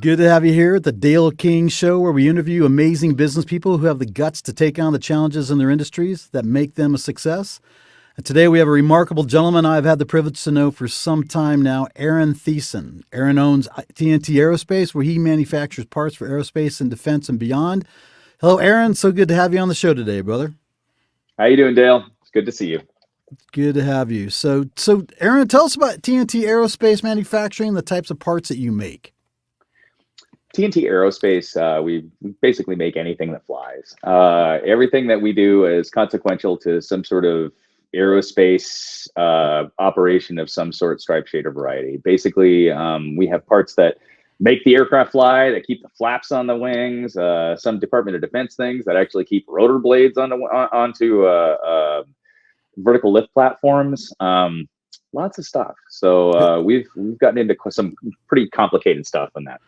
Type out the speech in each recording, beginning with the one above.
Good to have you here at the Dale King Show, where we interview amazing business people who have the guts to take on the challenges in their industries that make them a success. And today we have a remarkable gentleman I've had the privilege to know for some time now, Aaron Theisen. Aaron owns TNT Aerospace, where he manufactures parts for aerospace and defense and beyond. Hello, Aaron. So good to have you on the show today, brother. How you doing, Dale? It's good to see you. Good to have you. So Aaron, tell us about TNT Aerospace manufacturing, the types of parts that you make. TNT Aerospace, we basically make anything that flies. Everything that we do is consequential to some sort of aerospace operation of some sort, stripe, shade, or variety. Basically, we have parts that make the aircraft fly, that keep the flaps on the wings, some Department of Defense things that actually keep rotor blades onto vertical lift platforms. Lots of stuff. So we've gotten into some pretty complicated stuff in that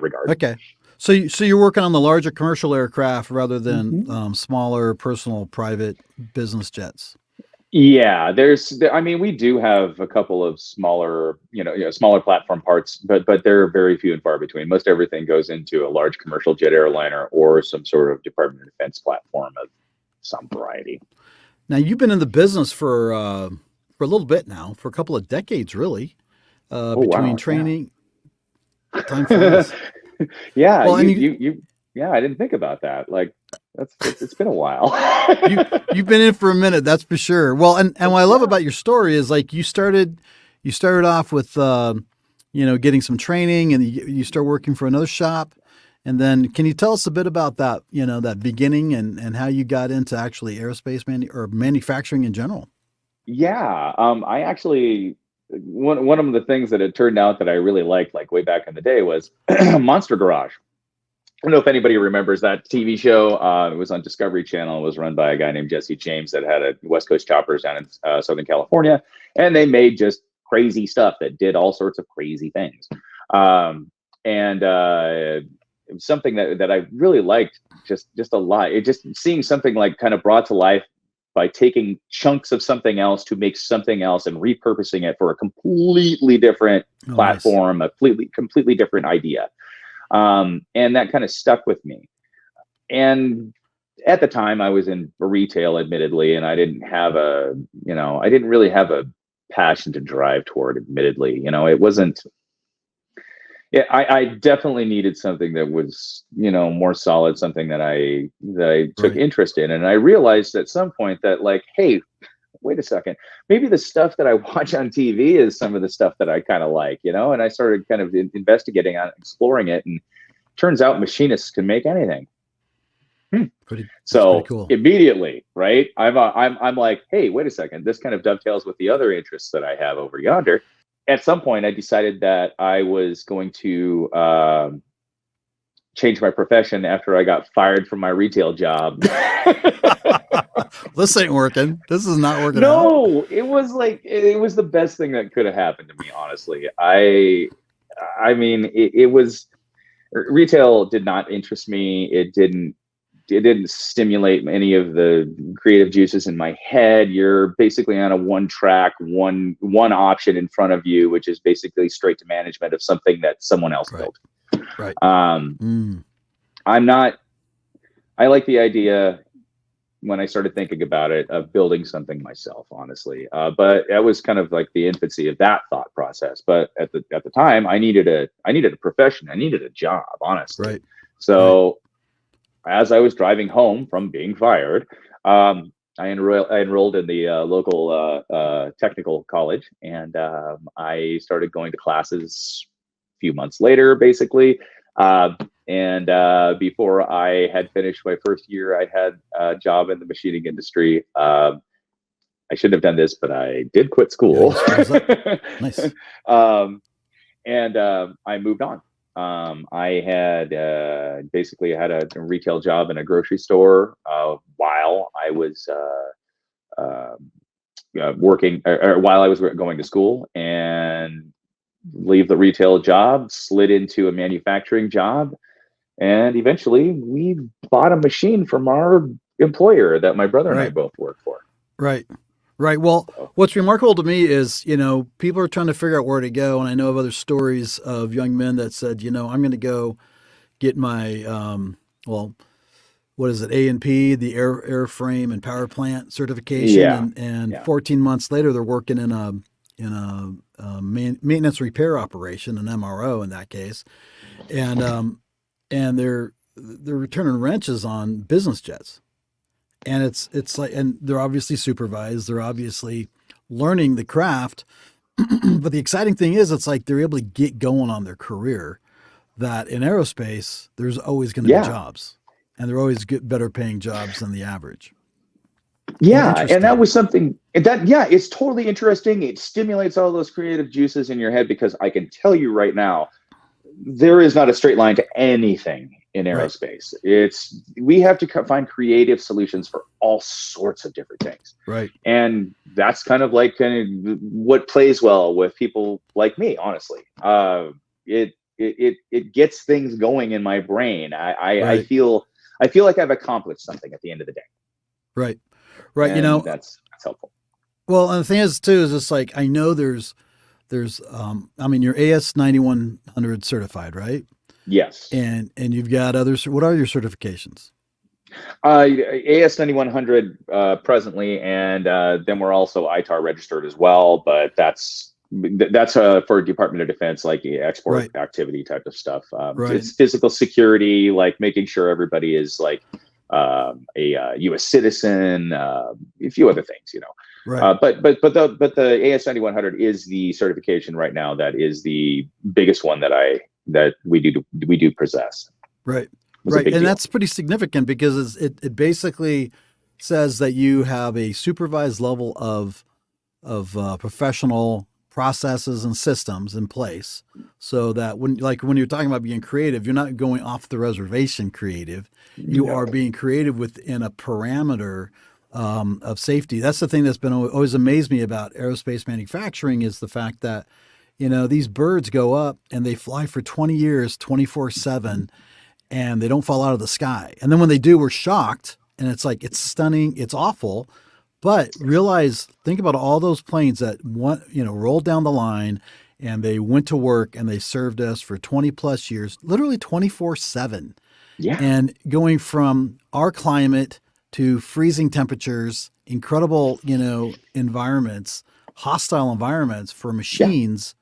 regard. Okay. So you're working on the larger commercial aircraft rather than smaller personal private business jets. Yeah, we do have a couple of smaller, smaller platform parts, but they're very few and far between. Most everything goes into a large commercial jet airliner or some sort of Department of Defense platform of some variety. Now, you've been in the business for a little bit now, for a couple of decades, really, between training. Yeah. Time flies. Yeah, well, I didn't think about that. Like, it's been a while. You've been in for a minute, that's for sure. Well, and what I love about your story is like you started off with getting some training, and you start working for another shop. And then can you tell us a bit about that, that beginning and how you got into actually aerospace manufacturing in general? Yeah, I actually, one of the things that it turned out that I really liked, like way back in the day, was Monster Garage. I don't know if anybody remembers that TV show. It was on Discovery Channel. It was run by a guy named Jesse James that had a West Coast Choppers down in Southern California. And they made just crazy stuff that did all sorts of crazy things. It was something that I really liked just a lot. It just seeing something like kind of brought to life by taking chunks of something else to make something else and repurposing it for a completely different platform, nice. A completely different idea. And that kind of stuck with me. And at the time I was in retail, admittedly, and I didn't really have a passion to drive toward, admittedly. It wasn't, I definitely needed something that was, more solid, something that I took interest in. And I realized at some point that, like, hey, wait a second, maybe the stuff that I watch on TV is some of the stuff that I kind of like, and I started kind of investigating on exploring it, and turns out machinists can make anything. Pretty cool. Immediately, right? I'm like, hey, wait a second, this kind of dovetails with the other interests that I have over yonder. At some point, I decided that I was going to change my profession after I got fired from my retail job. This ain't working. This is not working. No, it was the best thing that could have happened to me, honestly. I mean, it was, retail did not interest me. It didn't stimulate any of the creative juices in my head. You're basically on a one track, one option in front of you, which is basically straight to management of something that someone else built. Right. I like the idea, when I started thinking about it, of building something myself, honestly. But that was kind of like the infancy of that thought process. But at the time, I needed a profession. I needed a job, honestly. Right. So as I was driving home from being fired, I enrolled in the local technical college, and I started going to classes a few months later, basically. And before I had finished my first year, I had a job in the machining industry. I shouldn't have done this, but I did quit school. Nice. And I moved on. I had basically had a retail job in a grocery store while I was working, or while I was going to school, and leave the retail job, slid into a manufacturing job, and eventually we bought a machine from our employer that my brother and I both worked for. Right. Right. Well, So, what's remarkable to me is, people are trying to figure out where to go. And I know of other stories of young men that said, I'm going to go get my, well, what is it, A&P, the airframe and power plant certification. yeah, And yeah, 14 months later, they're working in a maintenance repair operation, an MRO in that case. And they're returning wrenches on business jets. And it's like, and they're obviously supervised. They're obviously learning the craft. But the exciting thing is, it's like they're able to get going on their career. That in aerospace, there's always going to be yeah. jobs, and they're always get better paying jobs than the average. Well, Yeah, and that interesting. was something that, yeah, it's totally interesting. It stimulates all those creative juices in your head because I can tell you right now, there is not a straight line to anything in Right. aerospace. It's we have to find creative solutions for all sorts of different things, Right. and that's kind of what plays well with people like me. Honestly, it gets things going in my brain. Right. I feel like I've accomplished something at the end of the day, Right. Right. and that's helpful. Well, and the thing is too is it's like I know there's I mean you're AS 9100 certified, right? Yes. And you've got others. What are your certifications? AS 9100 presently, and then we're also ITAR registered as well. But that's for Department of Defense, like export Right. activity type of stuff. Right. It's physical security, like making sure everybody is like U.S. citizen, a few other things, Right. But the AS 9100 is the certification right now that is the biggest one that we do possess. Right. It's a Right. big And deal. that's pretty significant because it basically says that you have a supervised level of professional processes and systems in place, so that when you're talking about being creative, you're not going off the reservation creative. You No. are being creative within a parameter of safety. That's the thing that's been always amazed me about aerospace manufacturing is the fact that these birds go up and they fly for 20 years, 24/7, and they don't fall out of the sky. And then when they do, we're shocked, and it's like it's stunning, it's awful. But think about all those planes that rolled down the line, and they went to work and they served us for 20 plus years, literally 24/7, Yeah. and going from our climate to freezing temperatures, incredible environments, hostile environments for Yeah. machines,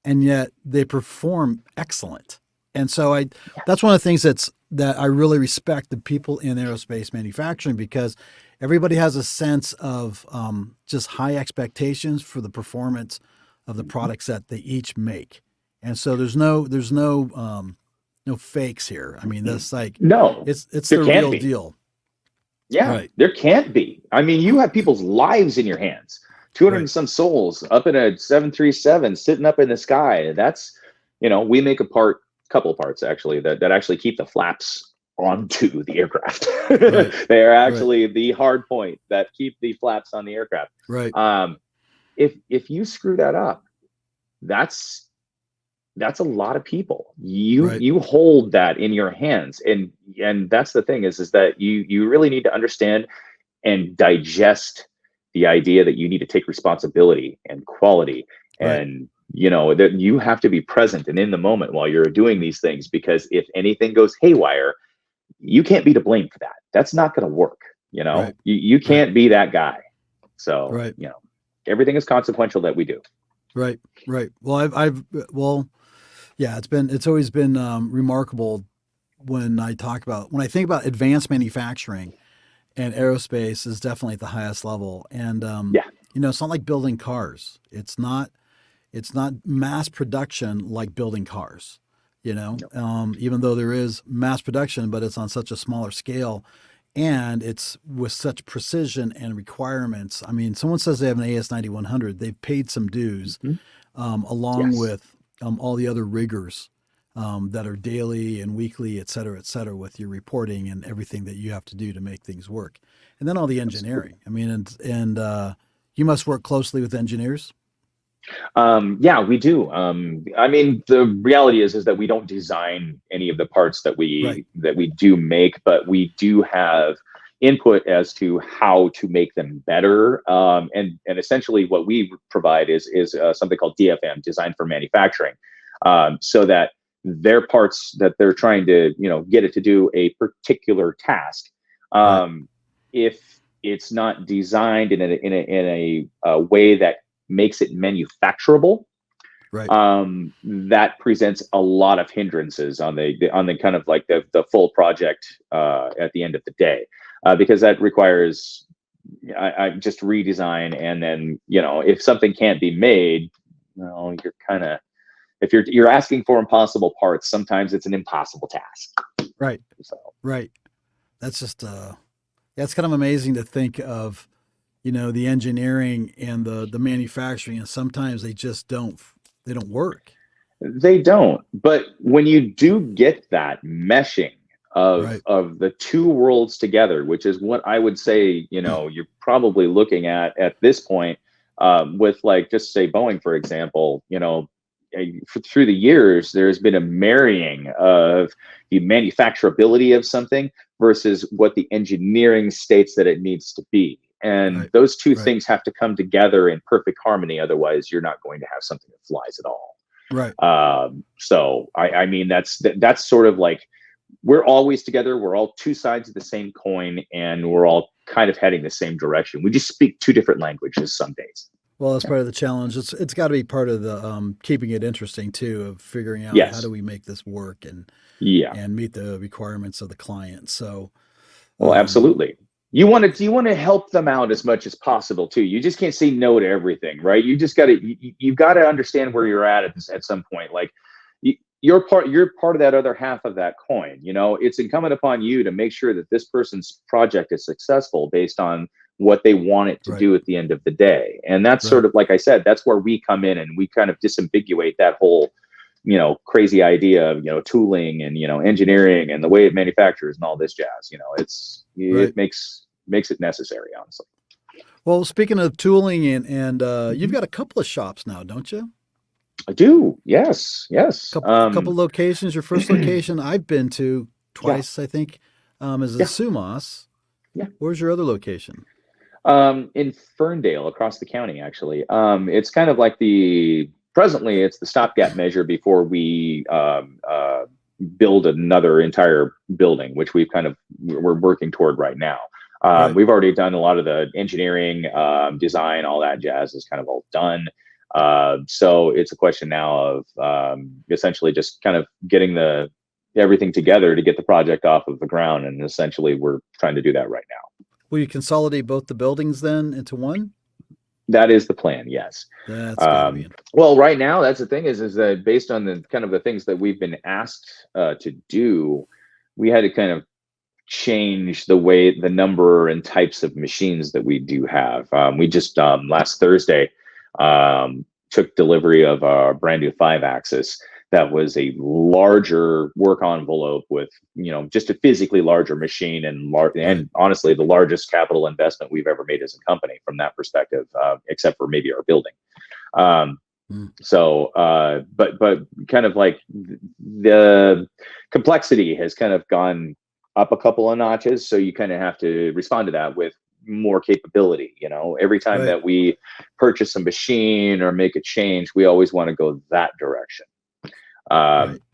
and yet they perform excellent. And so that's one of the things that I really respect the people in aerospace manufacturing, because everybody has a sense of just high expectations for the performance of the products that they each make. And so there's no fakes here. I mean, that's like No, it's there the can't real be. deal. Yeah, Right. there can't be. I mean, you have people's lives in your hands. 200 Right. and some souls up in a 737 sitting up in the sky. We make couple of parts actually that actually keep the flaps onto the aircraft. Right. They are Right. actually the hard point that keep the flaps on the aircraft. Right. Um, if you screw that up, that's a lot of people. You Right. you hold that in your hands, and that's the thing is that you really need to understand and digest the idea that you need to take responsibility and quality, Right. and that you have to be present and in the moment while you're doing these things, because if anything goes haywire, you can't be to blame for that. That's not going to work. Right. You Right. can't be that guy. So Right. everything is consequential that we do. Right. Right. Well, well, yeah, it's always been remarkable when I think about advanced manufacturing, and aerospace is definitely at the highest level. And Yeah. it's not like building cars. It's not mass production like building cars. No. Even though there is mass production, but it's on such a smaller scale, and it's with such precision and requirements. I mean, someone says they have an AS 9100, they've paid some dues, Mhm. along Yes. with all the other rigors that are daily and weekly, et cetera, with your reporting and everything that you have to do to make things work. And then all the Absolutely. engineering. I mean, and you must work closely with engineers. Yeah, we do. I mean, the reality is that we don't design any of the parts that Right. we do make, but we do have input as to how to make them better. And essentially what we provide is something called DFM, Design for Manufacturing, so that their parts that they're trying to, get it to do a particular task, if it's not designed in a way that makes it manufacturable, that presents a lot of hindrances on the kind of like the full project at the end of the day, because that requires I just redesign, and then if something can't be made, you're kind of, if you're asking for impossible parts, sometimes it's an impossible task. Right. So. Right. That's just it's kind of amazing to think of, the engineering and the manufacturing, and sometimes they just don't work. They don't. But when you do get that meshing of the two worlds together, which is what I would say, you're probably looking at this point, with like, just say Boeing, for example, through the years, there's been a marrying of the manufacturability of something versus what the engineering states that it needs to be. And those two things have to come together in perfect harmony. Otherwise, you're not going to have something that flies at all. Right. So I mean, that's sort of like, we're always together. We're all two sides of the same coin, and we're all kind of heading the same direction. We just speak two different languages some days. Well, that's part of the challenge. It's got to be part of the keeping it interesting too, of figuring out how do we make this work and meet the requirements of the client. So, well, absolutely. You want to help them out as much as possible too. You just can't say no to everything, right? You just got to you've got to understand where you're at some point. Like, you're part of that other half of that coin. It's incumbent upon you to make sure that this person's project is successful based on what they want it to do at the end of the day. And that's sort of, like I said, that's where we come in, and we kind of disambiguate that whole, crazy idea of, tooling and, engineering and the way it manufactures and all this jazz. It makes it necessary, honestly. Well, speaking of tooling and you've got a couple of shops now, don't you? I do. Yes. Couple locations. Your first location I've been to twice, I think, is in Sumas. Yeah. Where's your other location? In Ferndale, across the county, actually. It's kind of like presently it's the stopgap measure before we build another entire building, which we're working toward right now. We've already done a lot of the engineering, design, all that jazz is kind of all done. So it's a question now of essentially just kind of getting everything together to get the project off of the ground, and essentially we're trying to do that right now. Will you consolidate both the buildings then into one? That is the plan, yes. That's gotta be. Well, right now, that's the thing is that based on the kind of the things that we've been asked to do, we had to kind of change the number and types of machines that we do have. We just last Thursday took delivery of a brand new 5-axis that was a larger work envelope with, just a physically larger machine, and honestly, the largest capital investment we've ever made as a company from that perspective, except for maybe our building. So, but kind of like the complexity has kind of gone up a couple of notches. So you kind of have to respond to that with more capability. Every time that we purchase a machine or make a change, we always want to go that direction.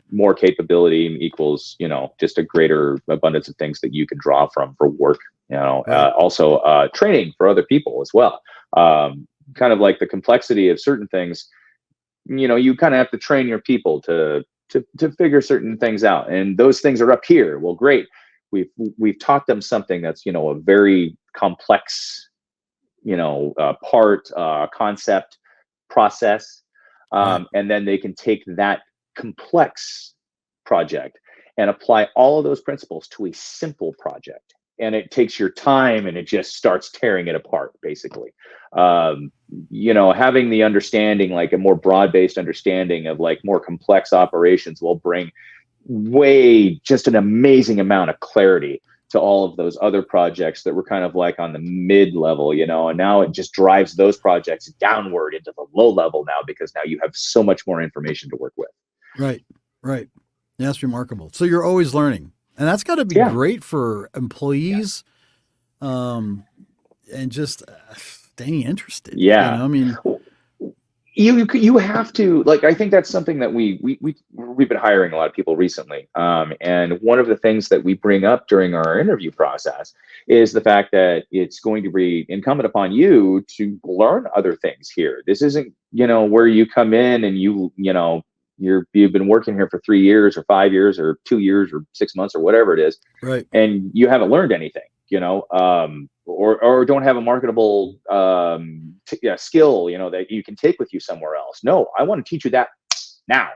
More capability equals, just a greater abundance of things that you can draw from for work, also training for other people as well. Kind of like the complexity of certain things, you kind of have to train your people to figure certain things out. And those things are up here. Well, great. We've taught them something that's, a very complex, part, concept, process. And then they can take that complex project and apply all of those principles to a simple project, and it takes your time and it just starts tearing it apart, basically. Having the understanding, like a more broad-based understanding of like more complex operations, will bring just an amazing amount of clarity to all of those other projects that were kind of like on the mid-level, and now it just drives those projects downward into the low level now, because now you have so much more information to work with. Right. Yeah, that's remarkable. So you're always learning, and that's got to be great for employees and just staying interested. Yeah. I mean, You have to, like, I think that's something that we've been hiring a lot of people recently, and one of the things that we bring up during our interview process is the fact that it's going to be incumbent upon you to learn other things here. This isn't, where you come in and you've been working here for 3 years or 5 years or 2 years or 6 months or whatever it is, right, and you haven't learned anything, or don't have a marketable skill, that you can take with you somewhere else. No, I want to teach you that now.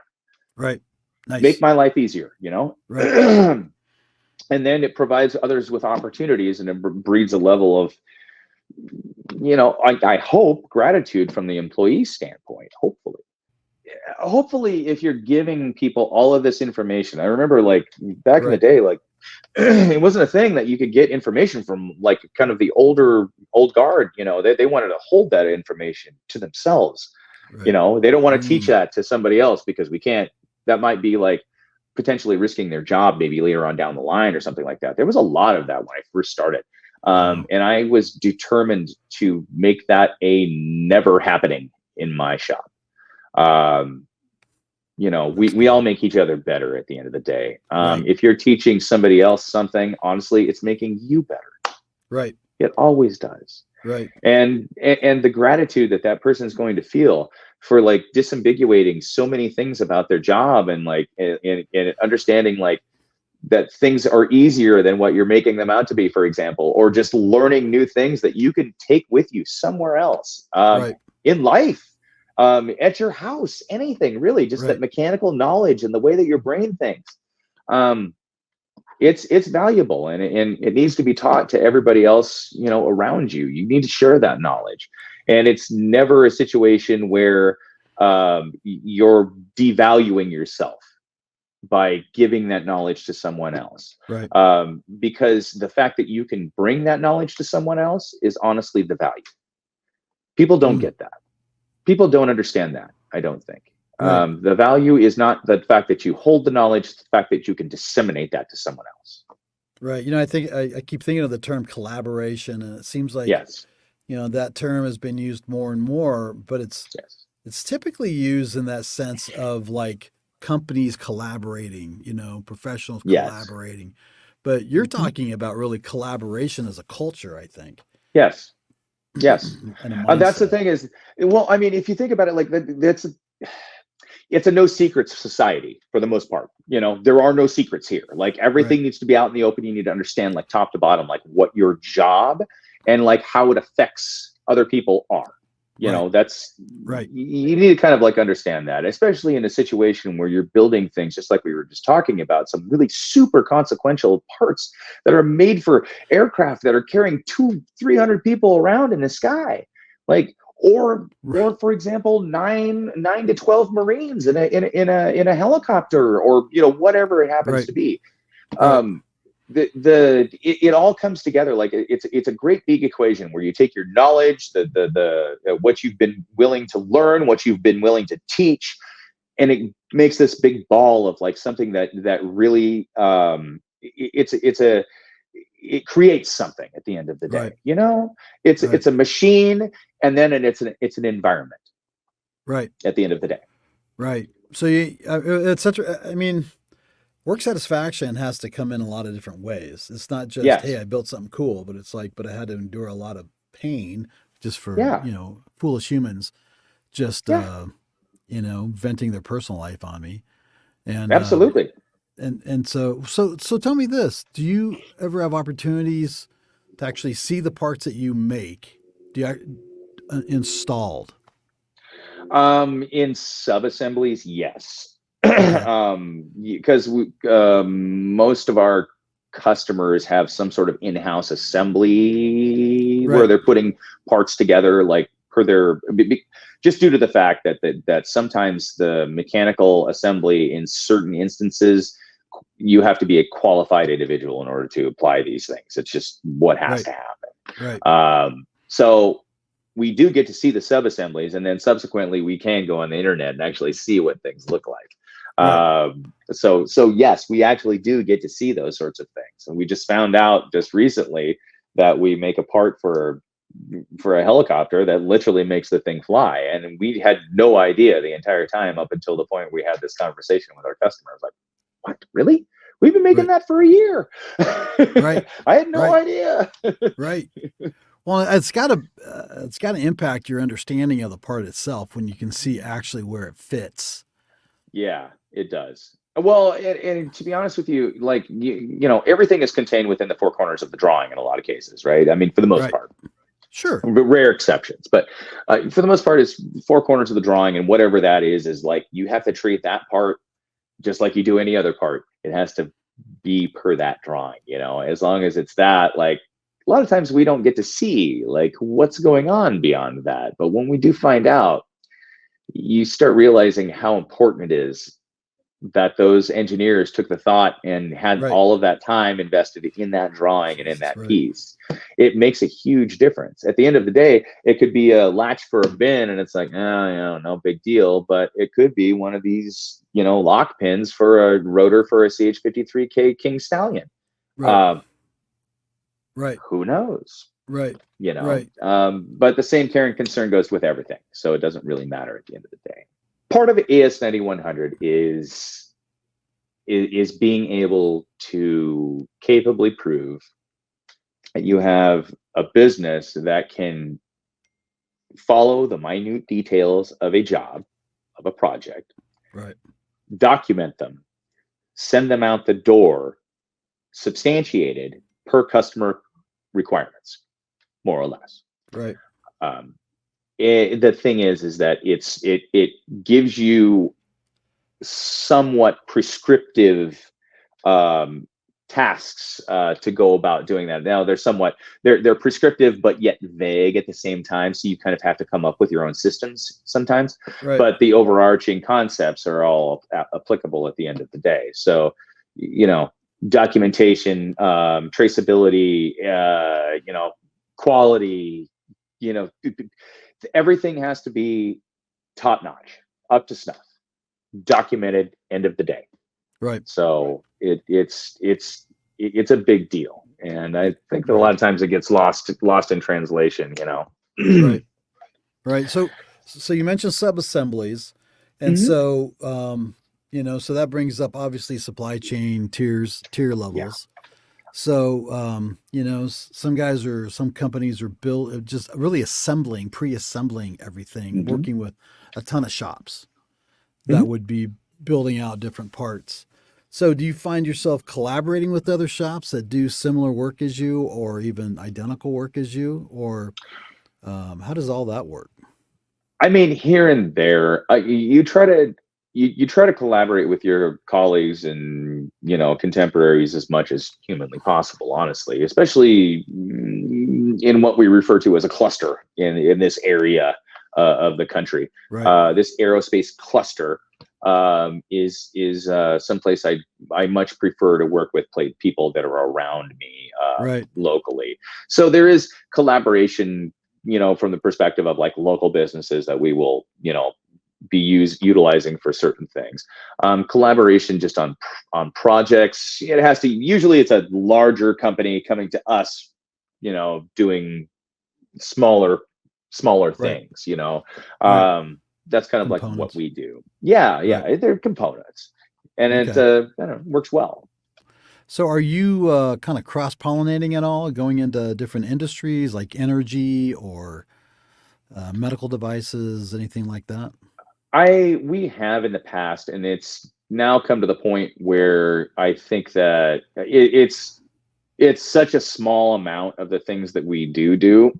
right, Make nice, my life easier, right, and then it provides others with opportunities, and it breeds a level of, I hope, gratitude from the employee standpoint. Hopefully, if you're giving people all of this information. I remember, like, back in the right, day, like, it wasn't a thing that you could get information from, like, kind of the old guard. They wanted to hold that information to themselves. right. They don't want to teach Mm, that to somebody else, because we can't. That might be like potentially risking their job maybe later on down the line or something like that. There was a lot of that when I first started, wow. and I was determined to make that a never happening in my shop. um, That's we all good. make each other better at the end of the day. Right, If you're teaching somebody else something, honestly, it's making you better. right, It always does. right. And the gratitude that that person is going to feel for, like, disambiguating so many things about their job, and, like, and understanding, like, that things are easier than what you're making them out to be, for example, or just learning new things that you can take with you somewhere else, Right, in life, at your house, anything really, just that right. mechanical knowledge and the way that your brain thinks. Um, it's valuable, and it needs to be taught to everybody else, around you. You need to share that knowledge, and it's never a situation where you're devaluing yourself by giving that knowledge to someone else. Right. Because the fact that you can bring that knowledge to someone else is honestly the value. People don't Mm, get that. People don't understand that, I don't think. right. The value is not the fact that you hold the knowledge, it's the fact that you can disseminate that to someone else. Right. I think I keep thinking of the term collaboration, and it seems like, Yes. that term has been used more and more, but Yes. it's typically used in that sense of like companies collaborating, professionals Yes. collaborating. But you're Mhm. talking about really collaboration as a culture, I think, Yes. Yes. and a That's the mindset. thing is, well, I mean, if you think about it, like, that's it's a no secrets society for the most part. There are no secrets here. Like, Right. everything needs to be out in the open. You need to understand, like, top to bottom, like, what your job and, like, how it affects other people are. Right. That's, Right. you need to kind of, like, understand that, especially in a situation where you're building things, just like we were just talking about, some really super consequential parts that are made for aircraft that are carrying 300 people around in the sky. Like, or for example, nine to 12 Marines in a helicopter, or whatever it happens Right. to be. Right. um it all comes together. Like, it's a great big equation where you take your knowledge, the what you've been willing to learn, what you've been willing to teach, and it makes this big ball of, like, something that really, it creates something at the end of the day. Right. Right. It's a machine, and then it's an environment Right. at the end of the day. Right. So it's such a, I mean, work satisfaction has to come in a lot of different ways. It's not just, hey, Yes. I built something cool, but it's like, but I had to endure a lot of pain just for, Yeah. foolish humans just, Yeah. venting their personal life on me. And, Absolutely. so tell me this, do you ever have opportunities to actually see the parts that you make? Do you installed? In sub assemblies, yes. Okay. Because most of our customers have some sort of in-house assembly where Right. they're putting parts together, like, per their, just due to the fact that sometimes the mechanical assembly, in certain instances, you have to be a qualified individual in order to apply these things. It's just what has Right. to happen. Right. So we do get to see the sub assemblies, and then subsequently we can go on the internet and actually see what things look like. Right. So yes, we actually do get to see those sorts of things, and we just found out just recently that we make a part for a helicopter that literally makes the thing fly. And we had no idea the entire time up until the point we had this conversation with our customers. Like, what? Really? We've been making Right. that for a year. Right. I had no Right. idea. Right. Well, it's got to impact your understanding of the part itself when you can see actually where it fits. Yeah, it does. Well, and to be honest with you, like everything is contained within the four corners of the drawing in a lot of cases, right? I mean, for the most Right. part. Sure. Rare exceptions, but for the most part, it's four corners of the drawing, and whatever that is like you have to treat that part just like you do any other part. It has to be per that drawing, as long as it's that. Like a lot of times we don't get to see like what's going on beyond that, but when we do find out, you start realizing how important it is that those engineers took the thought and had Right. all of that time invested in that drawing and in Jesus, that right. piece. It makes a huge difference. At the end of the day, it could be a latch for a bin and it's like, oh, no big deal. But it could be one of these, lock pins for a rotor for a CH-53K King Stallion. Right. Right. Who knows? Right. Right. But the same care and concern goes with everything. So it doesn't really matter at the end of the day. Part of AS9100 is being able to capably prove that you have a business that can follow the minute details of a job, of a project, Right. document them, send them out the door, substantiated per customer requirements, more or less. Right. The thing is that it gives you somewhat prescriptive tasks to go about doing that. Now they're prescriptive but yet vague at the same time, so you kind of have to come up with your own systems sometimes. Right. But the overarching concepts are all applicable at the end of the day. So documentation, traceability, quality, everything has to be top notch, up to snuff, documented, end of the day. Right. So it's a big deal, and I think that a lot of times it gets lost in translation. Right. Right. So you mentioned sub-assemblies, and so so that brings up obviously supply chain tier levels. So some companies are just really pre-assembling everything, working with a ton of shops that would be building out different parts. So do you find yourself collaborating with other shops that do similar work as you, or even identical work as you, or how does all that work? I mean, here and there, you try to collaborate with your colleagues and contemporaries as much as humanly possible. Honestly, especially in what we refer to as a cluster in this area of the country. Right. This aerospace cluster is someplace I much prefer to work with people that are around me Right. locally. So there is collaboration, from the perspective of like local businesses that we will, be utilizing for certain things. Collaboration just on projects. Usually it's a larger company coming to us, doing smaller things, Right. that's kind of like Components. what we do. Yeah. Right. They're components, and Okay. it works well. So are you kind of cross-pollinating at all, going into different industries like energy or medical devices, anything like that? We have in the past, and it's now come to the point where I think that it's such a small amount of the things that we do,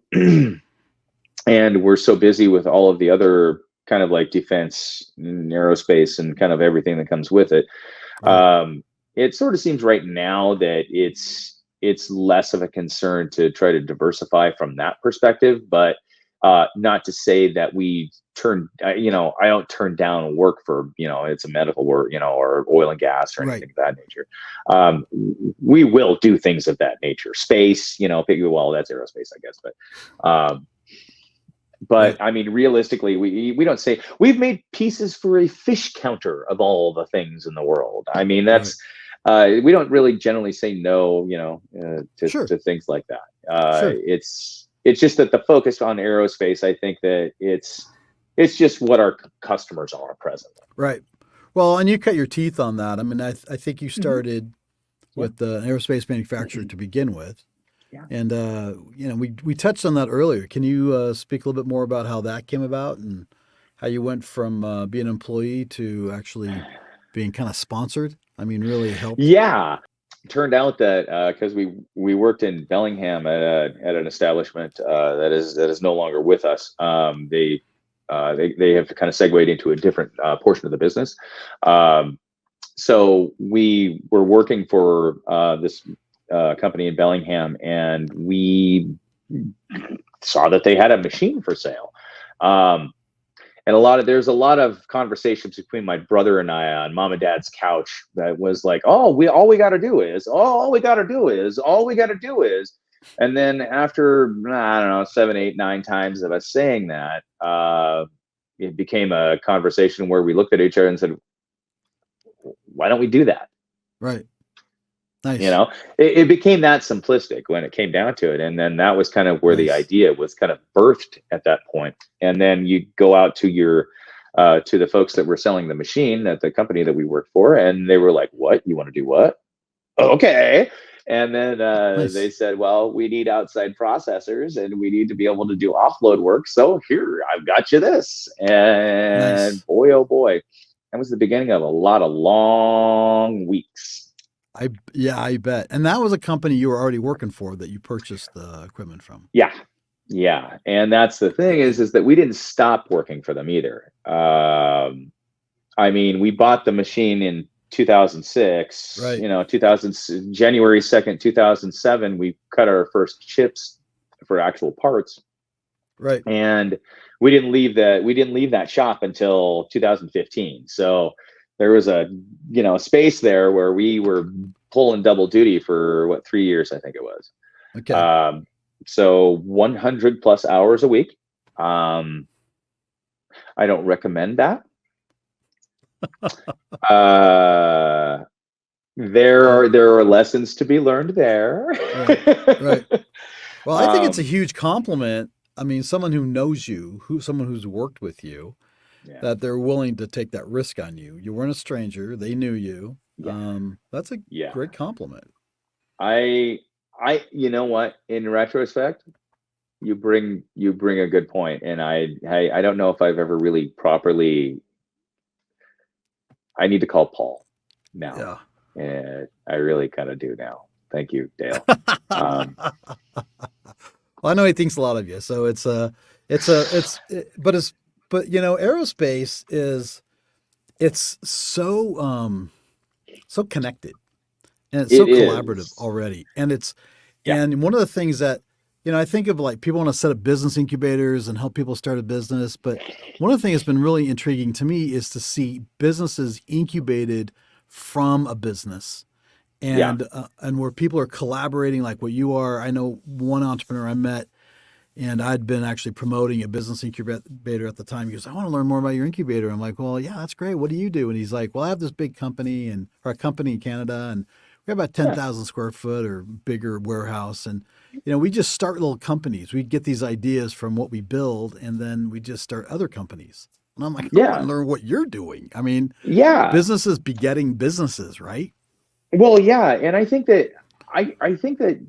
and we're so busy with all of the other kind of like defense, aerospace, and kind of everything that comes with it. Right. It sort of seems right now that it's less of a concern to try to diversify from that perspective, but not to say that we I don't turn down work for, it's a medical work, or oil and gas or anything Right. of that nature. We will do things of that nature. Space, well, that's aerospace, I guess, but Right. I mean, realistically, we don't say we've made pieces for a fish counter of all the things in the world. I mean, Right. We don't really generally say no, Sure. to things like that. Sure. It's just that the focus on aerospace, I think that it's just what our customers are presently. Right. Well, and you cut your teeth on that. I mean, I think you Mm-hmm. started Yeah. with the aerospace manufacturer to begin with. Yeah. And, we touched on that earlier. Can you speak a little bit more about how that came about and how you went from being an employee to actually being kind of sponsored? I mean, really helped. Yeah. Turned out that because we worked in Bellingham at an establishment that is no longer with us. They have kind of segued into a different portion of the business. So we were working for this company in Bellingham, and we saw that they had a machine for sale. And there's a lot of conversations between my brother and I on mom and dad's couch that was like, all we got to do is, and then after, I don't know, 7, 8, 9 times of us saying that, it became a conversation where we looked at each other and said, why don't we do that? Right. Nice. It became that simplistic when it came down to it. And then that was kind of where the idea was kind of birthed at that point. And then you go out to to the folks that were selling the machine at the company that we worked for. And they were like, what? You want to do what? Okay. And then they said, well, we need outside processors and we need to be able to do offload work. So here, I've got you this. And boy, oh boy, that was the beginning of a lot of long weeks. I bet. And that was a company you were already working for that you purchased the equipment from. Yeah. And that's the thing is that we didn't stop working for them either. I mean, we bought the machine in 2006, right. January 2nd, 2007, we cut our first chips for actual parts. Right. And we didn't leave that shop until 2015. So there was a space there where we were pulling double duty for 3 years, I think it was. Okay. So 100 plus hours a week. I don't recommend that. There are lessons to be learned there. Right. Well, I think it's a huge compliment. I mean, someone who knows you, someone who's worked with you, that they're willing to take that risk on you. You weren't a stranger; they knew you. That's a great compliment. You know what? In retrospect, you bring a good point, and I don't know if I've ever really properly. I need to call Paul now. Yeah. And I really kind of do now. Thank you, Dale. Well, I know he thinks a lot of you, so but aerospace it's so connected, and it's so collaborative already, and and one of the things that I think of, like, people want to set up business incubators and help people start a business, but one of the things that's been really intriguing to me is to see businesses incubated from a business. And where people are collaborating like what you are. I know one entrepreneur I met, and I'd been actually promoting a business incubator at the time. He goes, I want to learn more about your incubator. I'm like, well, yeah, that's great. What do you do? And he's like, well, I have this big company or a company in Canada, and we have about 10,000 square foot or bigger warehouse. And, we just start little companies. We get these ideas from what we build, and then we just start other companies. And I'm like, I want to learn what you're doing. I mean, businesses begetting businesses, right? Well, yeah, and I think that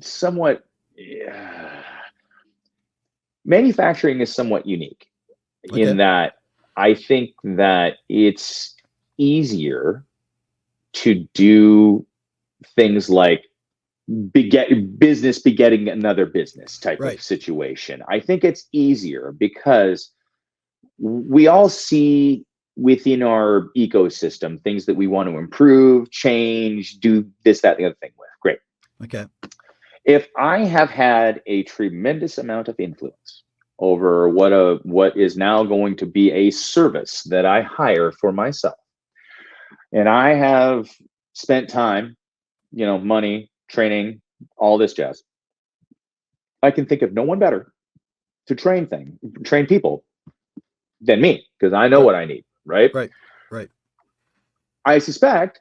somewhat manufacturing is somewhat unique in that I think that it's easier to do things like business begetting another business type of situation. I think it's easier because we all see within our ecosystem things that we want to improve, change, do this, that, the other thing with. Great. Okay. If I have had a tremendous amount of influence over what is now going to be a service that I hire for myself, and I have spent time, money, training, all this jazz, I can think of no one better to train people than me, because I know what I need. Right. Right. I suspect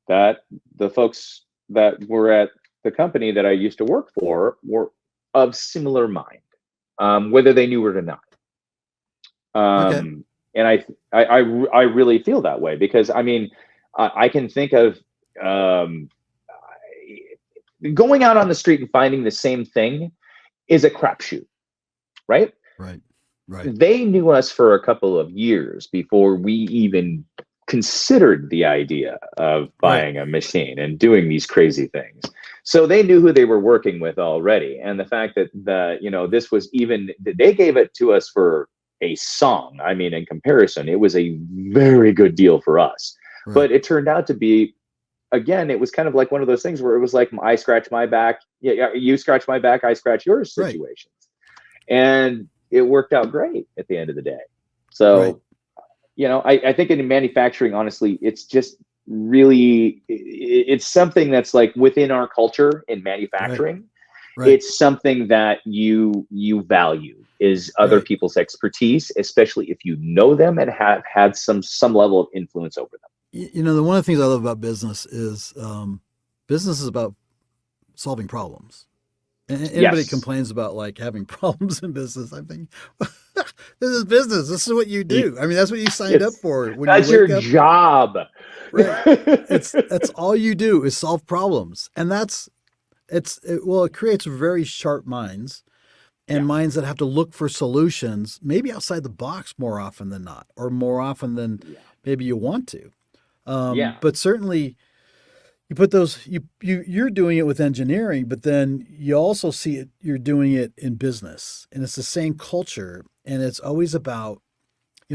that the folks that were at the company that I used to work for were of similar mind, whether they knew it or not. Okay. And I really feel that way because I mean, I can think of um, going out on the street and finding the same thing is a crapshoot, right? Right. Right. They knew us for a couple of years before we even considered the idea of Right. buying a machine and doing these crazy things. So they knew who they were working with already. And the fact that this was even, they gave it to us for a song. I mean, in comparison, it was a very good deal for us. Right. But it turned out to be, again, it was kind of like one of those things where it was like, I scratch my back, yeah, you scratch my back, I scratch yours Right. situations. And it worked out great at the end of the day. Right. So, I think in manufacturing, honestly, it's just really, it's something that's like within our culture in Right. manufacturing. Right. It's something that you value is other Right. people's expertise, especially if you know them and have had some level of influence over them. The one of the things I love about business is about solving problems. And anybody Yes. complains about like having problems in business, I think this is business. This is what you do. I mean, that's what you signed up It's for when you that's your wake up. job. Right. That's all you do is solve problems. And it creates very sharp minds Yeah. and minds that have to look for solutions, maybe outside the box more often than not, or more often than Yeah. maybe you want to. Yeah. But certainly you put those you're doing it with engineering, but then you also see it you're doing it in business, and it's the same culture, and it's always about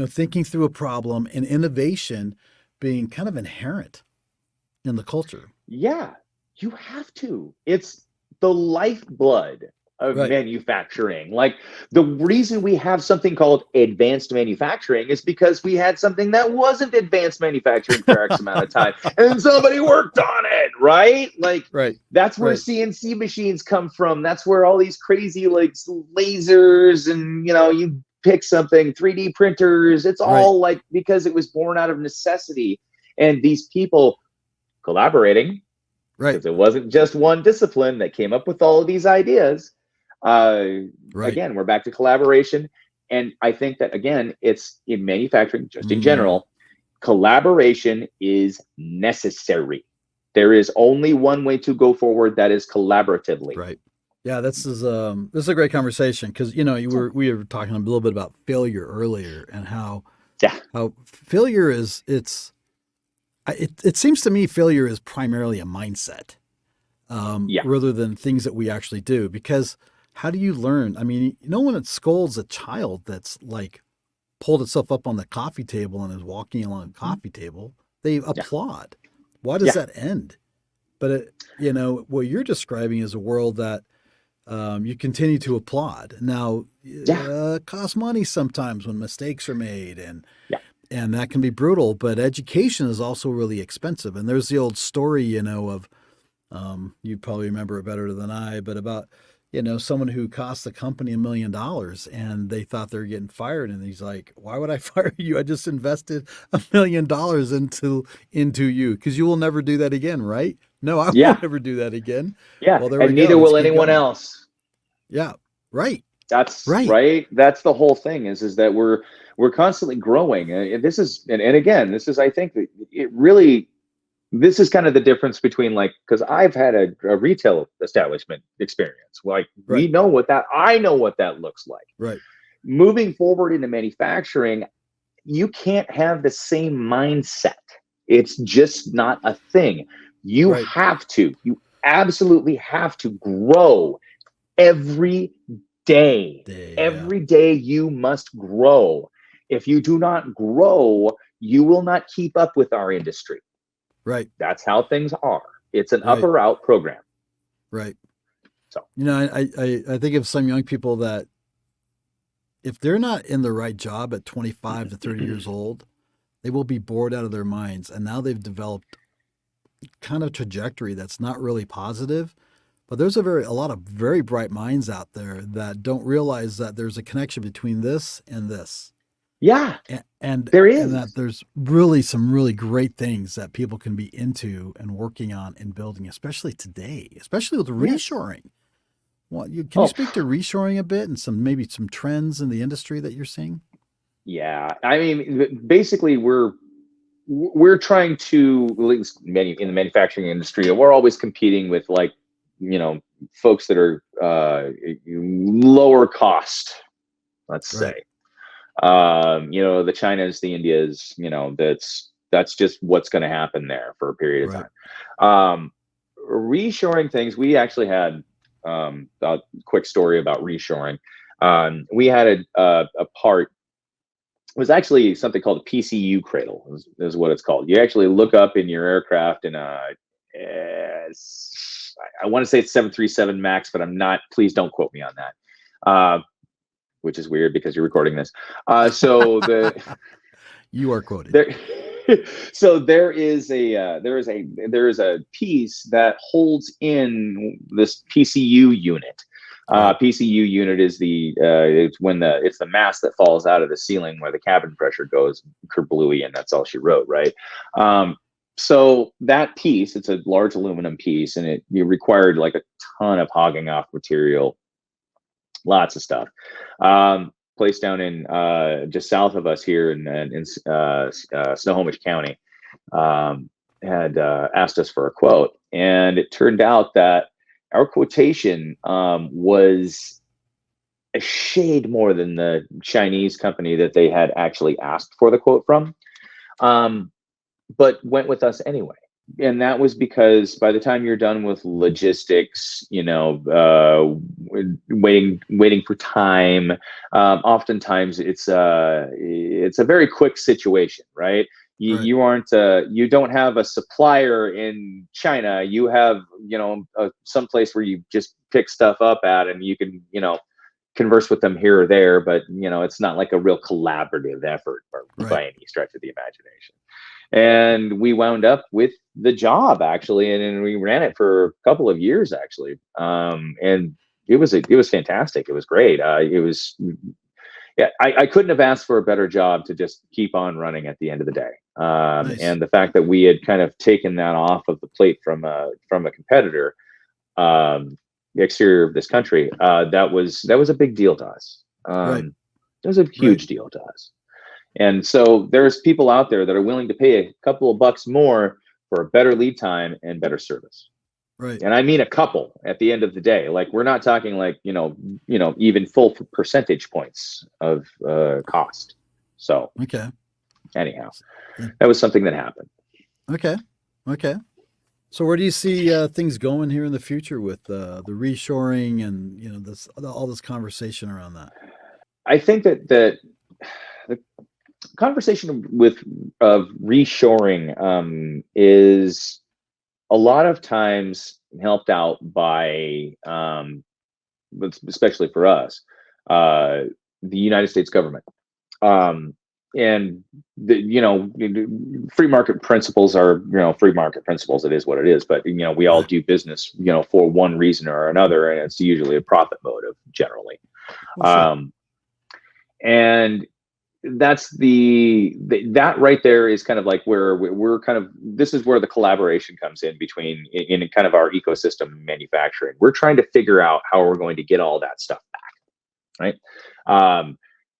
thinking through a problem and innovation being kind of inherent in the culture. Yeah, you have to. It's the lifeblood of Right. manufacturing. Like the reason we have something called advanced manufacturing is because we had something that wasn't advanced manufacturing for X amount of time and somebody worked on it, right? Like Right. that's where Right. CNC machines come from. That's where all these crazy like lasers and you pick something, 3D printers, it's Right. all like because it was born out of necessity. And these people collaborating Right. because it wasn't just one discipline that came up with all of these ideas. Uh, Right. Again, we're back to collaboration. And I think that, again, it's in manufacturing, just in Mm, general, collaboration is necessary. There is only one way to go forward, that is collaboratively. right. Yeah, this is a great conversation because we were talking a little bit about failure earlier and Yeah. how failure is it seems to me failure is primarily a mindset, Yeah. rather than things that we actually do. Because how do you learn? I mean, no one scolds a child that's like pulled itself up on the coffee table and is walking along the coffee table. They Yeah. applaud. Why does Yeah. that end? But what you're describing is a world that you continue to applaud. Now, Yeah. it costs money sometimes when mistakes are made, Yeah. and that can be brutal. But education is also really expensive. And there's the old story, of you probably remember it better than I, but about someone who cost the company $1 million and they thought they were getting fired, and he's like, "Why would I fire you? I just invested $1 million into you because you will never do that again, right?" "No, I Yeah. won't ever do that again." Yeah. Well, there we And go. neither Let's will keep anyone going. else. Yeah, right, That's right, right. That's the whole thing is that we're constantly growing. This is and again, this is I think that it really this is kind of the difference between like because I've had a retail establishment experience. Like we right, know what that I know what that looks like. right, Moving forward into manufacturing, you can't have the same mindset. It's just not a thing. right. You absolutely have to grow every day. Yeah, Every day you must grow. If you do not grow, you will not keep up with our industry. right, That's how things are. It's an up right, or out program. right. So, I think of some young people that if they're not in the right job at 25 to 30 years old, they will be bored out of their minds. And now they've developed kind of trajectory that's not really positive. But there's a lot of very bright minds out there that don't realize that there's a connection between this and this. Yeah, and there and that is. there's really some really great things that people can be into and working on and building, especially today, especially with Yes. reshoring. Can you Oh, speak to reshoring a bit and maybe some trends in the industry that you're seeing? yeah. I mean, basically, we're trying to, at least many in the manufacturing industry, we're always competing with, like, folks that are lower cost, let's say. Right, The Chinas, the Indias, that's just what's going to happen there for a period of right, time. Reshoring things, we actually had a quick story about reshoring. We had a part, it was actually something called a PCU cradle, is what it's called. You actually look up in your aircraft, and I want to say it's 737 Max, but I'm not. Please don't quote me on that. Which is weird because you're recording this. So you are quoted. there, so there is a piece that holds in this PCU unit. Right, PCU unit is it's the mass that falls out of the ceiling where the cabin pressure goes kerblooey, and that's all she wrote, right? So that piece, it's a large aluminum piece, and you required like a ton of hogging off material, lots of stuff. Place down in just south of us here in Snohomish County had asked us for a quote, and it turned out that our quotation was a shade more than the Chinese company that they had actually asked for the quote from, but went with us anyway. And that was because by the time you're done with logistics, waiting for time, oftentimes it's a very quick situation, right? You, right, you aren't you don't have a supplier in China. You have some place where you just pick stuff up at, and you can converse with them here or there, but it's not like a real collaborative effort right. by any stretch of the imagination. And we wound up with the job, actually, and we ran it for a couple of years, actually. And it was fantastic. It was great. It was Yeah, I couldn't have asked for a better job to just keep on running at the end of the day. Nice. And the fact that we had kind of taken that off of the plate from a competitor, the exterior of this country, that was a big deal to us. Right, It was a right, huge deal to us. And so there's people out there that are willing to pay a couple of bucks more for a better lead time and better service. right. And I mean a couple at the end of the day. Like, we're not talking like, even full percentage points of cost. So Okay. anyhow, Yeah. that was something that happened. Okay. Okay. So where do you see things going here in the future with the reshoring and this all this conversation around that? I think that the conversation of reshoring is a lot of times helped out by, especially for us, uh, the United States government. Um, and free market principles are, free market principles. It is what it is. But we all Right. do business, for one reason or another, and it's usually a profit motive generally. Well, sure. Um, and that's that right there is kind of like where we're kind of, this is where the collaboration comes in between in kind of our ecosystem manufacturing. We're trying to figure out how we're going to get all that stuff back, right?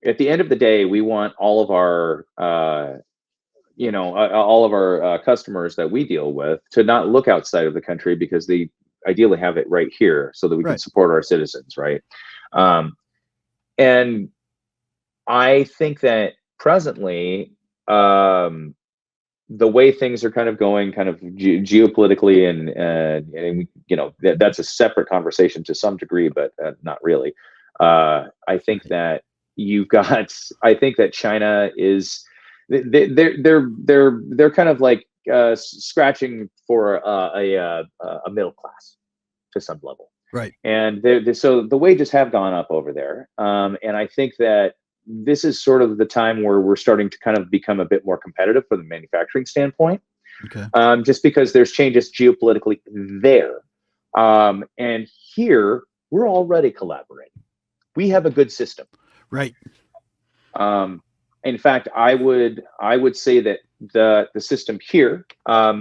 At the end of the day, we want all of our customers that we deal with to not look outside of the country, because they ideally have it right here so that we can Right. support our citizens, right? Um, and I think that presently, the way things are kind of going, kind of geopolitically, and that's a separate conversation to some degree, but not really. I think Right. that you've got. I think that China is. They're kind of like scratching for a middle class to some level, Right. and so the wages have gone up over there. And I think that this is sort of the time where we're starting to kind of become a bit more competitive from the manufacturing standpoint, Okay. just because there's changes geopolitically there. And here, we're already collaborating. We have a good system. Right. Um, In fact, I would say that the system here. I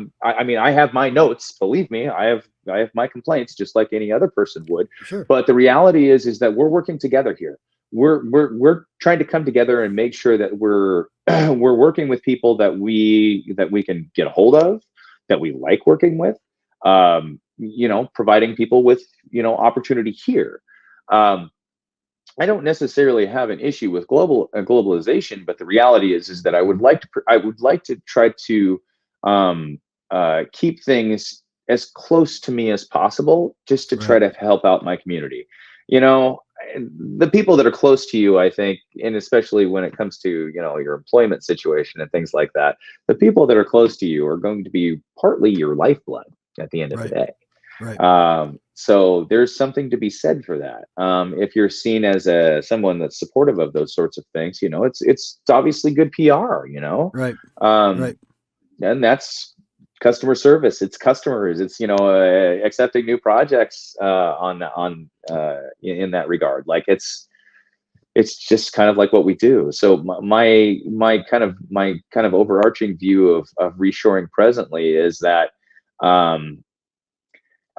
mean, I have my notes. Believe me, I have my complaints, just like any other person would. Sure. But the reality is that we're working together here. We're trying to come together and make sure that we're we're working with people that we can get a hold of, that we like working with. Providing people with opportunity here. I don't necessarily have an issue with globalization, but the reality is that I would like to try to keep things as close to me as possible, just to try to help out my community. The people that are close to you, I think, and especially when it comes to your employment situation and things like that, the people that are close to you are going to be partly your lifeblood at the end of the day. Right. So there's something to be said for that. If you're seen as someone that's supportive of those sorts of things, it's obviously good PR, Right. Right. And that's customer service. It's customers. It's accepting new projects in that regard. Like it's just kind of like what we do. So my kind of overarching view of reshoring presently is that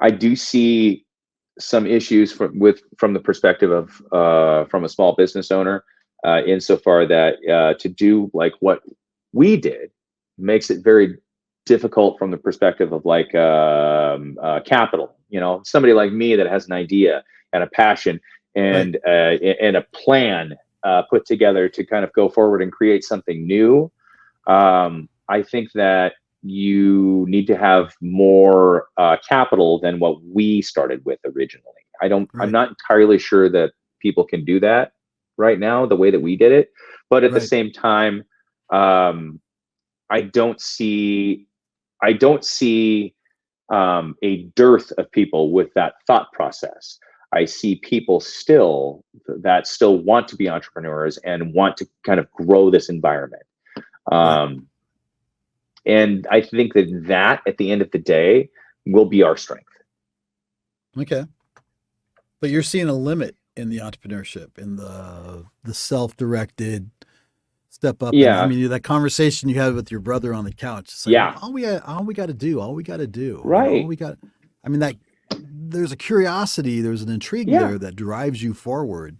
I do see some issues from the perspective of from a small business owner, insofar that to do like what we did makes it very difficult from the perspective of like capital. Somebody like me that has an idea and a passion and a plan put together to kind of go forward and create something new. I think that you need to have more capital than what we started with originally. I'm not entirely sure that people can do that right now the way that we did it, but at the same time, I don't see a dearth of people with that thought process. I see people still want to be entrepreneurs and want to kind of grow this environment. And I think that at the end of the day will be our strength. Okay. But you're seeing a limit in the entrepreneurship, in the self-directed step up. Yeah. And, I mean, that conversation you had with your brother on the couch. It's like, yeah. All we got to do. Right. I mean, that there's a curiosity, there's an intrigue there that drives you forward.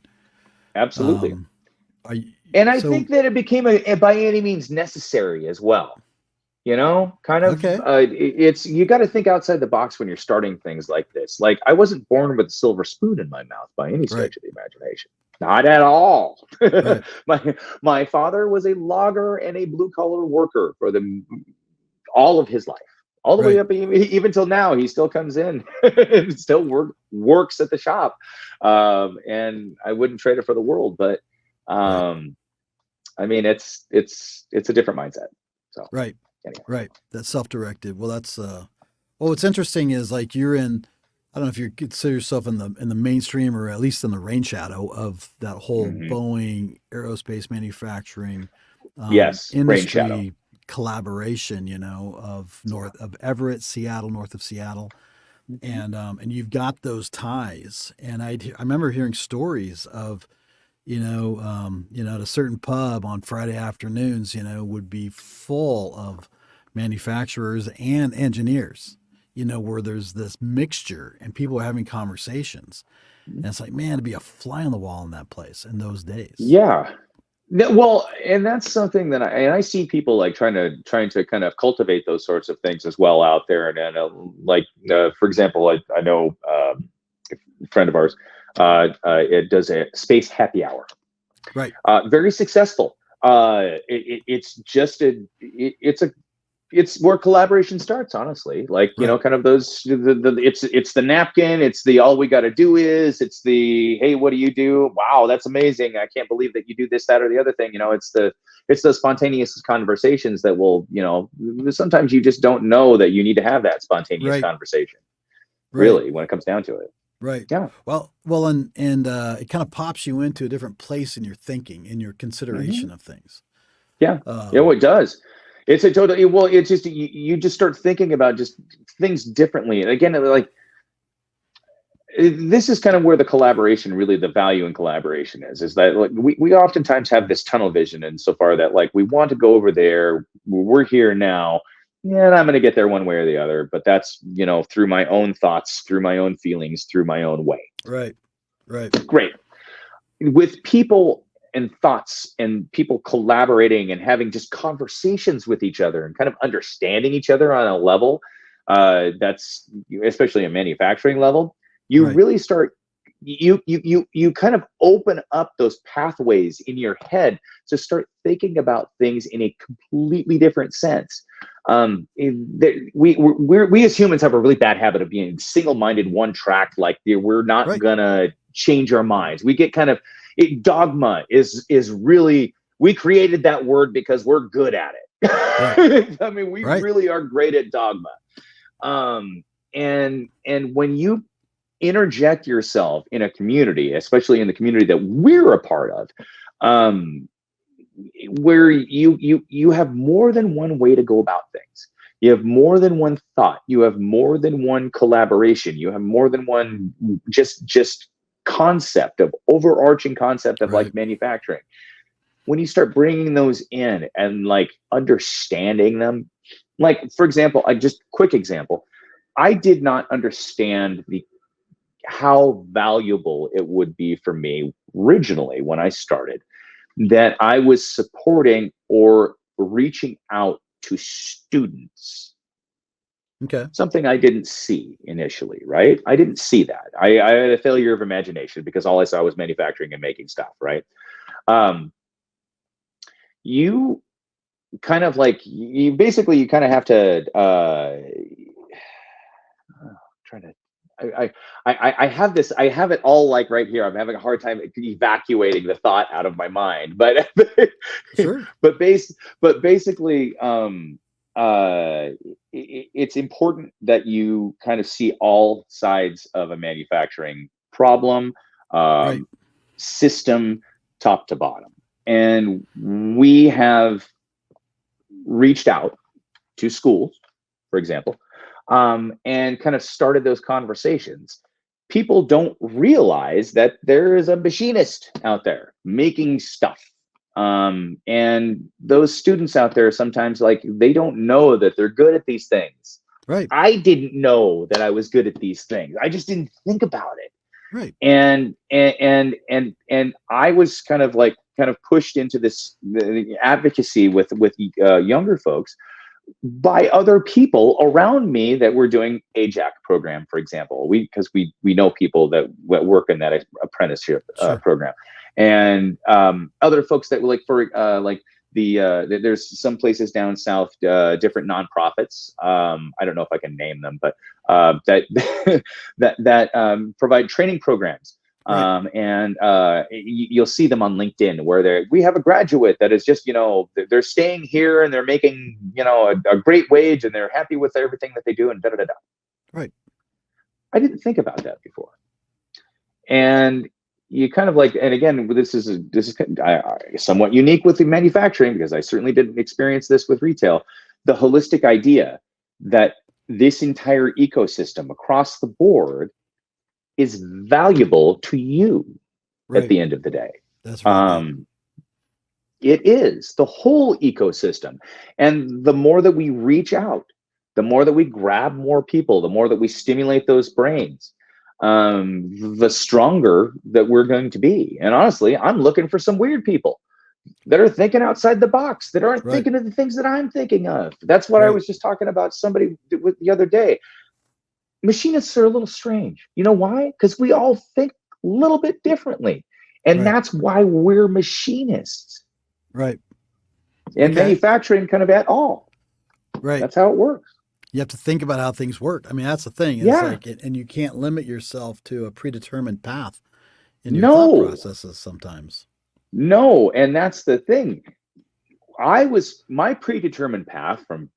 Absolutely. I think that it became by any means necessary as well. Kind of, it's, you got to think outside the box when you're starting things like this. Like, I wasn't born with a silver spoon in my mouth by any stretch of the imagination. Not at all. My father was a logger and a blue collar worker for all of his life, all the way up, even till now. He still comes in and still works at the shop. And I wouldn't trade it for the world, but I mean, it's a different mindset. So, anyway. Right. That's self-directed. Well, that's what's interesting is, like, you're in, I don't know if you consider yourself in the mainstream, or at least in the rain shadow of that whole Boeing aerospace manufacturing industry collaboration, of north of Everett, Seattle, north of Seattle. And you've got those ties. And I remember hearing stories of, at a certain pub on Friday afternoons, would be full of manufacturers and engineers, where there's this mixture and people are having conversations. And it's like, man, to be a fly on the wall in that place in those days. Yeah. Well, and that's something that I see people like trying to kind of cultivate those sorts of things as well out there. And for example, I know a friend of ours, it does a space happy hour. Right. Very successful. It's where collaboration starts, honestly. Like, kind of those, it's the napkin, it's the, all we got to do is, it's the, hey, what do you do? Wow, that's amazing. I can't believe that you do this, that, or the other thing. It's the spontaneous conversations that will, sometimes you just don't know that you need to have that spontaneous conversation, really, when it comes down to it. Right. Yeah. Well, and it kind of pops you into a different place in your thinking, in your consideration of things. Yeah. Well, it does. It's a total, well, it's just, you just start thinking about just things differently. And again, like, this is kind of where the collaboration, really the value in collaboration is that like we oftentimes have this tunnel vision insofar that like we want to go over there, we're here now, and I'm going to get there one way or the other, but that's, you know, through my own thoughts, through my own feelings, through my own way. Right. Great. With people and thoughts and people collaborating and having just conversations with each other and kind of understanding each other on a level that's especially a manufacturing level, you really start, you kind of open up those pathways in your head to start thinking about things in a completely different sense. We as humans have a really bad habit of being single-minded, one track, like we're not gonna change our minds. We get kind of dogma is really, we created that word because we're good at it. I mean, we really are great at dogma. And when you interject yourself in a community, especially in the community that we're a part of, where you have more than one way to go about things. You have more than one thought. You have more than one collaboration. You have more than one just concept of overarching concept of like manufacturing. When you start bringing those in and like understanding them, like for example, quick example, I did not understand how valuable it would be for me originally when I started, that I was supporting or reaching out to students. Okay. Something I didn't see initially, right? I didn't see that. I had a failure of imagination because all I saw was manufacturing and making stuff, right? You kind of like, you kind of have to, trying to, I have this, I have it all like right here. I'm having a hard time evacuating the thought out of my mind, but sure. but basically, it's important that you kind of see all sides of a manufacturing problem, system, top to bottom. And we have reached out to schools, for example, and kind of started those conversations. People don't realize that there is a machinist out there making stuff. And those students out there sometimes, like, they don't know that they're good at these things. Right. I didn't know that I was good at these things. I just didn't think about it. Right. And I was kind of pushed into this advocacy with younger folks by other people around me that were doing AJAC program, for example. Because we know people that work in that apprenticeship program, and other folks that were there's some places down south, different nonprofits. I don't know if I can name them, but that provide training programs. And you'll see them on LinkedIn where we have a graduate that is just, they're staying here and they're making, a great wage and they're happy with everything that they do and da-da-da-da. Right. I didn't think about that before. And you kind of like, and again, this is somewhat unique with the manufacturing, because I certainly didn't experience this with retail. The holistic idea that this entire ecosystem across the board is valuable to you at the end of the day. That's right. It is the whole ecosystem. And the more that we reach out, the more that we grab more people, the more that we stimulate those brains, the stronger that we're going to be. And honestly, I'm looking for some weird people that are thinking outside the box, that aren't thinking of the things that I'm thinking of. That's what I was just talking about somebody with the other day. Machinists are a little strange. You know why? Because we all think a little bit differently. And that's why we're machinists. Right. And manufacturing kind of at all. Right. That's how it works. You have to think about how things work. I mean, that's the thing. It's like, and you can't limit yourself to a predetermined path in your thought processes sometimes. No, and that's the thing. My predetermined path from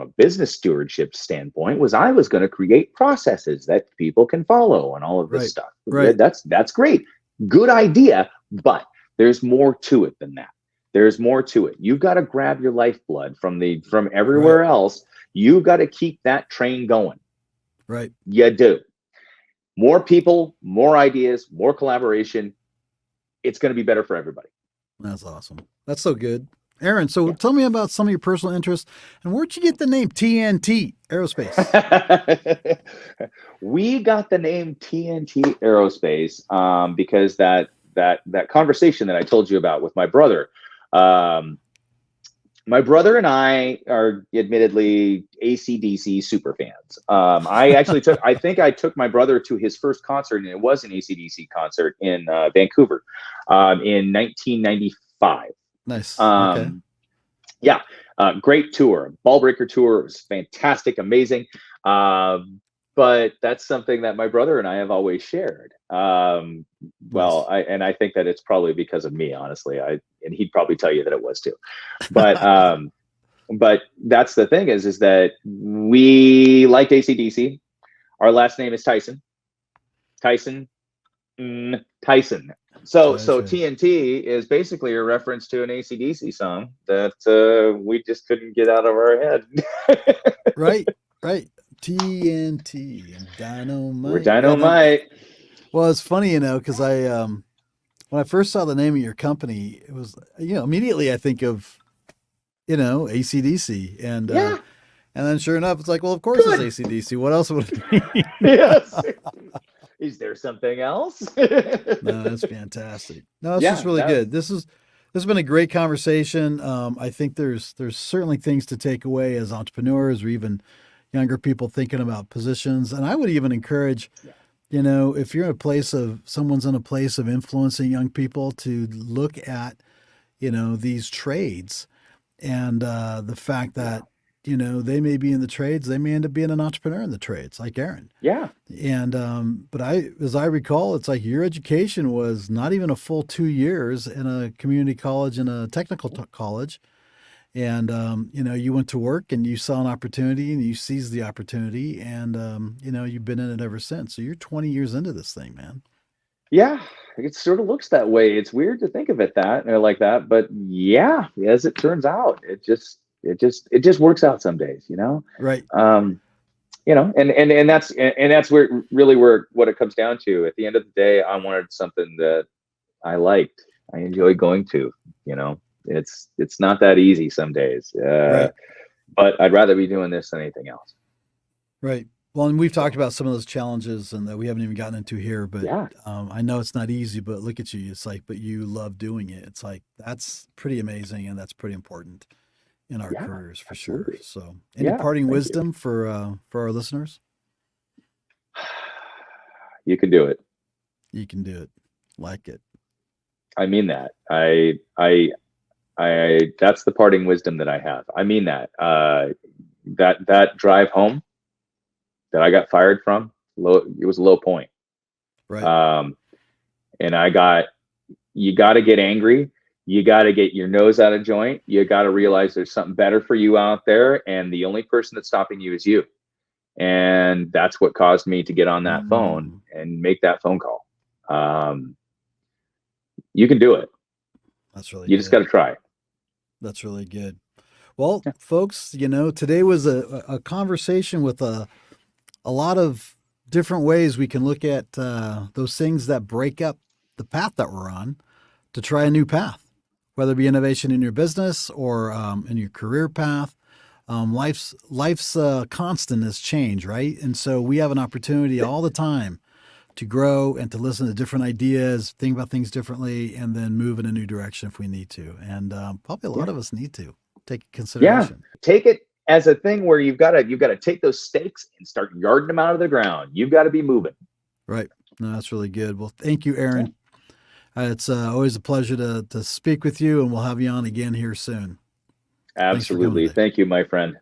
a business stewardship standpoint was I was going to create processes that people can follow and all of this stuff. Right. That's great. Good idea, but there's more to it than that. There's more to it. You've got to grab your lifeblood from everywhere else. You've got to keep that train going. Right. You do. more people, more ideas, more collaboration. It's going to be better for everybody. That's awesome. That's so good. Aaron, so Yeah. tell me about some of your personal interests and where'd you get the name TNT Aerospace? We got the name TNT Aerospace because that conversation that I told you about with my brother. My brother and I are admittedly AC/DC super fans. I think I took my brother to his first concert, and it was an AC/DC concert in Vancouver in 1995. Nice. Okay. Yeah, great tour, Ballbreaker tour. It was fantastic, amazing. But that's something that my brother and I have always shared. Well, I think that it's probably because of me, honestly. And he'd probably tell you that it was too. But but that's the thing is that we liked AC/DC. Our last name is Tyson. Tyson. So TNT is basically a reference to an AC/DC song that we just couldn't get out of our head. Right. TNT and Dynamite. We're Dynamite. Well, it's funny, because when I first saw the name of your company, it was, immediately I think of, AC/DC. And then sure enough, it's like, well, of course it's AC/DC. What else would it be? Yes. Is there something else? No, that's fantastic. No, it's just really good. This has been a great conversation. I think there's certainly things to take away as entrepreneurs or even younger people thinking about positions. And I would even encourage, if you're someone's in a place of influencing young people to look at, these trades and the fact that, they may be in the trades, they may end up being an entrepreneur in the trades like Aaron. Yeah. And, but as I recall, it's like your education was not even a full 2 years in a community college and a technical college. And, you went to work and you saw an opportunity and you seized the opportunity and, you've been in it ever since. So you're 20 years into this thing, man. Yeah, it sort of looks that way. It's weird to think of it like that, but yeah, as it turns out, it just works out some days, Right. And that's where what it comes down to. At the end of the day, I wanted something that I liked. I enjoy going to, it's not that easy some days, right. But I'd rather be doing this than anything else. Right. Well, and we've talked about some of those challenges and that we haven't even gotten into here, but I know it's not easy, but look at you. It's like, but you love doing it. It's like, that's pretty amazing. And that's pretty important in our careers for sure. So any parting wisdom for our listeners? You can do it. You can do it. Like it. I mean that. I that's the parting wisdom that I have. I mean that. That drive home that I got fired from, it was a low point. Right. And you got to get angry. You got to get your nose out of joint. You got to realize there's something better for you out there. And the only person that's stopping you is you. And that's what caused me to get on that phone and make that phone call. You can do it. That's really You just got to try. That's really good. Well, folks, today was a conversation with a lot of different ways we can look at those things that break up the path that we're on to try a new path, whether it be innovation in your business or in your career path. Life's constant is change, right? And so we have an opportunity all the time to grow and to listen to different ideas, think about things differently, and then move in a new direction if we need to. And probably a lot of us need to take consideration. Yeah, take it as a thing where you've got to take those stakes and start yarding them out of the ground. You've got to be moving. Right. No, that's really good. Well, thank you, Aaron. It's always a pleasure to speak with you, and we'll have you on again here soon. Absolutely. Thank you, my friend.